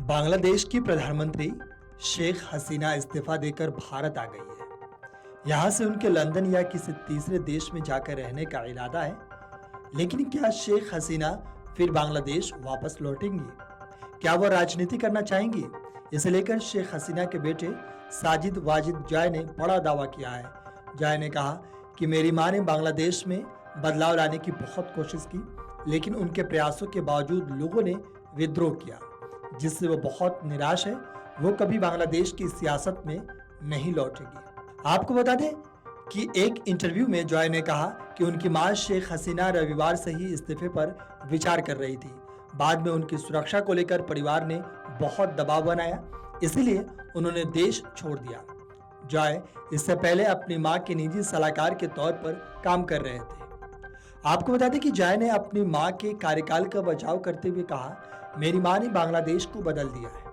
बांग्लादेश की प्रधानमंत्री शेख हसीना इस्तीफा देकर भारत आ गई है। यहां से उनके लंदन या किसी तीसरे देश में जाकर रहने का इरादा है। लेकिन क्या शेख हसीना फिर बांग्लादेश वापस लौटेंगी? क्या वो राजनीति करना चाहेंगी? इसे लेकर शेख हसीना के बेटे साजिद वाजिद जॉय ने बड़ा दावा किया है। जॉय ने कहा कि मेरी मां ने बांग्लादेश में बदलाव लाने की बहुत कोशिश की, लेकिन उनके प्रयासों के बावजूद लोगों ने विद्रोह किया, जिससे वो बहुत निराश है। वो कभी बांग्लादेश की सियासत में नहीं लौटेगी। आपको बता दें कि एक इंटरव्यू में जॉय ने कहा कि उनकी मां शेख हसीना रविवार से ही इस्तीफे पर विचार कर रही थी। बाद में उनकी सुरक्षा को लेकर परिवार ने बहुत दबाव बनाया, इसीलिए उन्होंने देश छोड़ दिया। जॉय इससे पहले अपनी मां के निजी सलाहकार के तौर पर काम कर रहे थे। आपको बता दें कि जॉय ने अपनी मां के कार्यकाल का बचाव करते हुए कहा, मेरी मां ने बांग्लादेश को बदल दिया है।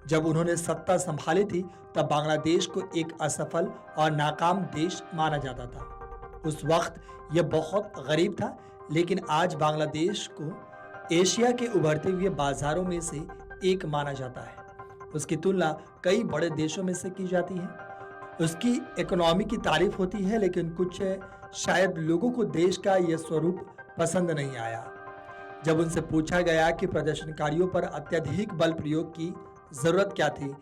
जब उन्होंने सत्ता संभाली थी तब बांग्लादेश को एक असफल और नाकाम देश माना जाता था। उस वक्त यह बहुत गरीब था, लेकिन आज बांग्लादेश को एशिया के उभरते हुए बाजारों में से एक माना जाता है। उसकी तुलना कई बड़े देशों में से की जाती है। उसकी इकोनॉमी की तारीफ होती है, लेकिन कुछ शायद लोगों को देश का यह स्वरूप पसंद नहीं आया। जब उनसे पूछा गया कि प्रदर्शनकारियों पर अत्यधिक बल प्रयोग की जरूरत क्या थी,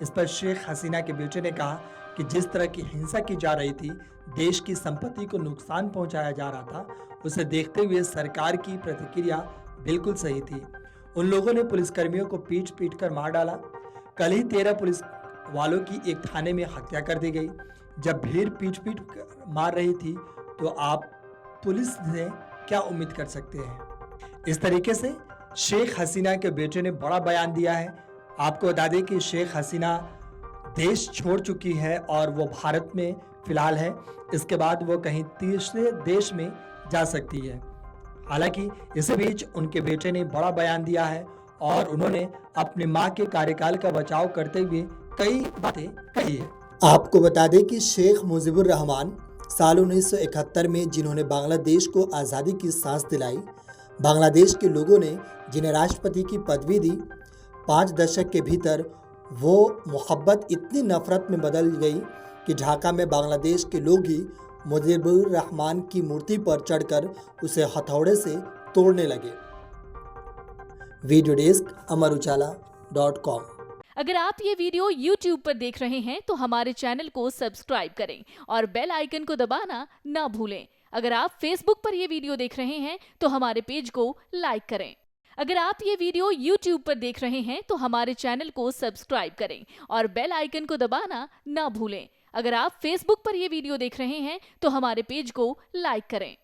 इस पर शेख हसीना के बेटे ने कहा कि जिस तरह की हिंसा की जा रही थी, देश की संपत्ति को नुकसान पहुंचाया जा रहा था, उसे देखते हुए सरकार की प्रतिक्रिया बिल्कुल सही थी। उन लोगों ने पुलिसकर्मियों को पीट पीट कर मार डाला। कल ही 13 पुलिस वालों की एक थाने में हत्या कर दी गई। जब भीड़ पीट पीट कर मार रही थी तो आप पुलिस से क्या उम्मीद कर सकते हैं? इस तरीके से शेख हसीना के बेटे ने बड़ा बयान दिया है। आपको बता दें कि शेख हसीना देश छोड़ चुकी है और वो भारत में फिलहाल है। इसके बाद वो कहीं तीसरे देश में जा सकती है। हालांकि इसी बीच उनके बेटे ने बड़ा बयान दिया है और उन्होंने अपनी मां के कार्यकाल का बचाव करते हुए कई बातें कही है। आपको बता दें कि शेख मुजीबुर रहमान साल 1971 में जिन्होंने बांग्लादेश को आज़ादी की सांस दिलाई, बांग्लादेश के लोगों ने जिन्हें राष्ट्रपति की पदवी दी, 5 दशक के भीतर वो मोहब्बत इतनी नफरत में बदल गई कि ढाका में बांग्लादेश के लोग ही मुजीबुर रहमान की मूर्ति पर चढ़कर उसे हथौड़े से तोड़ने लगे। वीडियो डेस्क अमरुजाला.com। अगर आप ये वीडियो YouTube पर देख रहे हैं तो हमारे चैनल को सब्सक्राइब करें और बेल आइकन को दबाना ना भूलें। अगर आप Facebook पर ये वीडियो देख रहे हैं तो हमारे पेज को लाइक करें। अगर आप ये वीडियो YouTube पर देख रहे हैं तो हमारे चैनल को सब्सक्राइब करें और बेल आइकन को दबाना ना भूलें। अगर आप Facebook पर ये वीडियो देख रहे हैं तो हमारे पेज को लाइक करें।